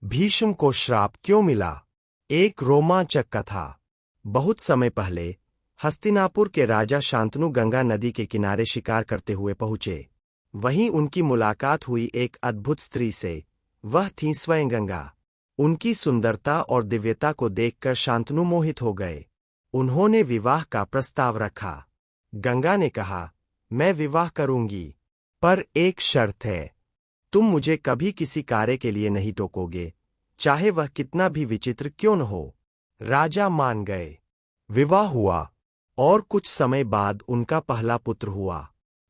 भीष्म को श्राप क्यों मिला? एक रोमांचक कथा। बहुत समय पहले हस्तिनापुर के राजा शांतनु गंगा नदी के किनारे शिकार करते हुए पहुंचे। वहीं उनकी मुलाकात हुई एक अद्भुत स्त्री से। वह थी स्वयं गंगा। उनकी सुंदरता और दिव्यता को देखकर शांतनु मोहित हो गए। उन्होंने विवाह का प्रस्ताव रखा। गंगा ने कहा, मैं विवाह करूंगी, पर एक शर्त है। तुम मुझे कभी किसी कार्य के लिए नहीं टोकोगे, चाहे वह कितना भी विचित्र क्यों न हो। राजा मान गए। विवाह हुआ और कुछ समय बाद उनका पहला पुत्र हुआ।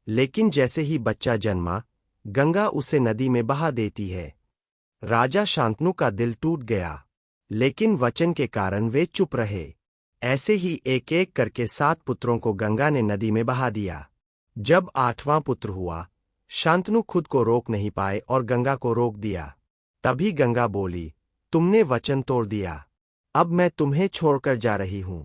लेकिन जैसे ही बच्चा जन्मा, गंगा उसे नदी में बहा देती है। राजा शांतनु का दिल टूट गया, लेकिन वचन के कारण वे चुप रहे। ऐसे ही एक एक करके 7 पुत्रों को गंगा ने नदी में बहा दिया। जब 8वां पुत्र हुआ, शांतनु खुद को रोक नहीं पाए और गंगा को रोक दिया। तभी गंगा बोली, तुमने वचन तोड़ दिया, अब मैं तुम्हें छोड़कर जा रही हूं।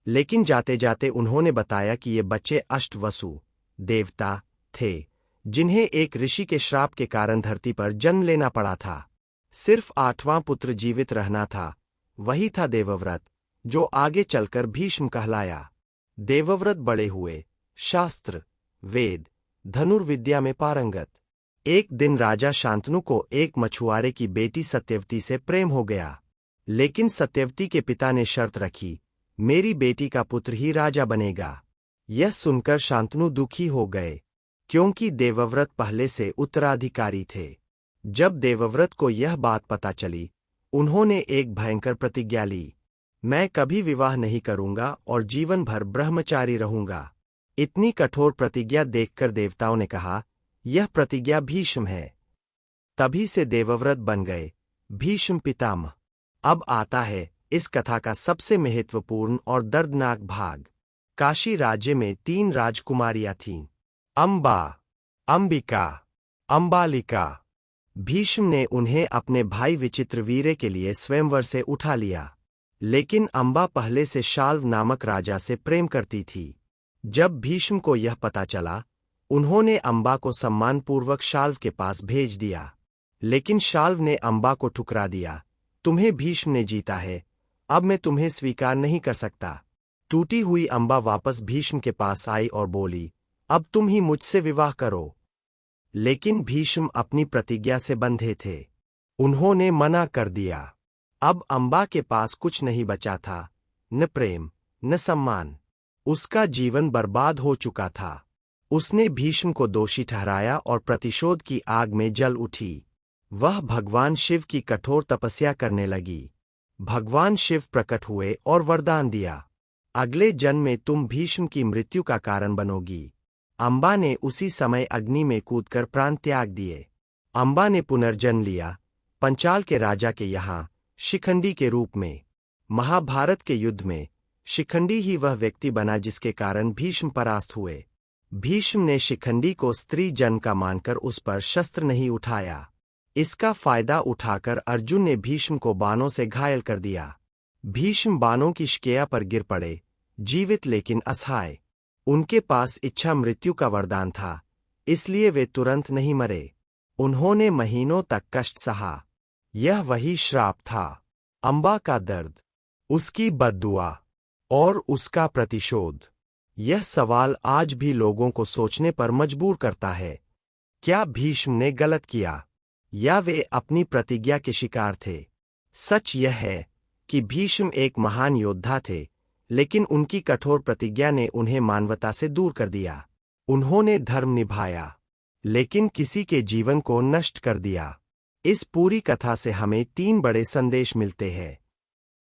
लेकिन जाते जाते उन्होंने बताया कि ये बच्चे अष्टवसु देवता थे, जिन्हें एक ऋषि के श्राप के कारण धरती पर जन्म लेना पड़ा था। सिर्फ 8वां पुत्र जीवित रहना था। वही था देवव्रत, जो आगे चलकर भीष्म कहलाया। देवव्रत बड़े हुए, शास्त्र, वेद, धनुर्विद्या में पारंगत। एक दिन राजा शांतनु को एक मछुआरे की बेटी सत्यवती से प्रेम हो गया। लेकिन सत्यवती के पिता ने शर्त रखी, मेरी बेटी का पुत्र ही राजा बनेगा। यह सुनकर शांतनु दुखी हो गए, क्योंकि देवव्रत पहले से उत्तराधिकारी थे। जब देवव्रत को यह बात पता चली, उन्होंने एक भयंकर प्रतिज्ञा ली, मैं कभी विवाह नहीं करूंगा और जीवन भर ब्रह्मचारी रहूंगा। इतनी कठोर प्रतिज्ञा देखकर देवताओं ने कहा, यह प्रतिज्ञा भीष्म है। तभी से देवव्रत बन गए भीष्म पितामह। अब आता है इस कथा का सबसे महत्वपूर्ण और दर्दनाक भाग। काशी राज्य में 3 राजकुमारियां थीं, अंबा, अंबिका, अंबालिका। भीष्म ने उन्हें अपने भाई विचित्रवीर्य के लिए स्वयंवर से उठा लिया। लेकिन अंबा पहले से शाल्व नामक राजा से प्रेम करती थी। जब भीष्म को यह पता चला, उन्होंने अंबा को सम्मानपूर्वक शाल्व के पास भेज दिया। लेकिन शाल्व ने अंबा को ठुकरा दिया, तुम्हें भीष्म ने जीता है, अब मैं तुम्हें स्वीकार नहीं कर सकता। टूटी हुई अंबा वापस भीष्म के पास आई और बोली, अब तुम ही मुझसे विवाह करो। लेकिन भीष्म अपनी प्रतिज्ञा से बंधे थे। उन्होंने मना कर दिया। अब अंबा के पास कुछ नहीं बचा था, न प्रेम न सम्मान। उसका जीवन बर्बाद हो चुका था। उसने भीष्म को दोषी ठहराया और प्रतिशोध की आग में जल उठी। वह भगवान शिव की कठोर तपस्या करने लगी। भगवान शिव प्रकट हुए और वरदान दिया, अगले जन्म में तुम भीष्म की मृत्यु का कारण बनोगी। अंबा ने उसी समय अग्नि में कूदकर प्राण त्याग दिए। अंबा ने पुनर्जन्म लिया, पंचाल के राजा के यहाँ शिखंडी के रूप में। महाभारत के युद्ध में शिखंडी ही वह व्यक्ति बना जिसके कारण भीष्म परास्त हुए। भीष्म ने शिखंडी को स्त्री जन्म का मानकर उस पर शस्त्र नहीं उठाया। इसका फायदा उठाकर अर्जुन ने भीष्म को बाणों से घायल कर दिया। भीष्म बाणों की शक्या पर गिर पड़े, जीवित लेकिन असहाय। उनके पास इच्छा मृत्यु का वरदान था, इसलिए वे तुरंत नहीं मरे। उन्होंने महीनों तक कष्ट सहा। यह वही श्राप था, अंबा का दर्द, उसकी बद्दुआ और उसका प्रतिशोध। यह सवाल आज भी लोगों को सोचने पर मजबूर करता है, क्या भीष्म ने गलत किया या वे अपनी प्रतिज्ञा के शिकार थे? सच यह है कि भीष्म एक महान योद्धा थे, लेकिन उनकी कठोर प्रतिज्ञा ने उन्हें मानवता से दूर कर दिया। उन्होंने धर्म निभाया, लेकिन किसी के जीवन को नष्ट कर दिया। इस पूरी कथा से हमें 3 बड़े संदेश मिलते हैं।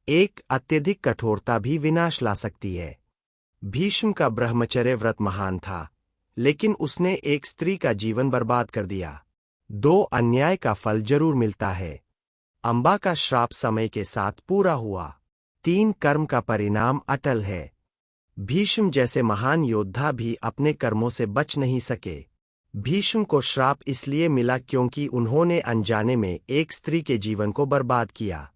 1, अत्यधिक कठोरता भी विनाश ला सकती है। भीष्म का ब्रह्मचर्य व्रत महान था, लेकिन उसने एक स्त्री का जीवन बर्बाद कर दिया। 2, अन्याय का फल जरूर मिलता है। अंबा का श्राप समय के साथ पूरा हुआ। 3, कर्म का परिणाम अटल है। भीष्म जैसे महान योद्धा भी अपने कर्मों से बच नहीं सके। भीष्म को श्राप इसलिए मिला क्योंकि उन्होंने अनजाने में एक स्त्री के जीवन को बर्बाद किया।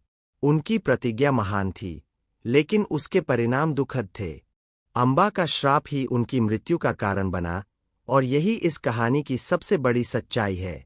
उनकी प्रतिज्ञा महान थी, लेकिन उसके परिणाम दुखद थे। अंबा का श्राप ही उनकी मृत्यु का कारण बना, और यही इस कहानी की सबसे बड़ी सच्चाई है।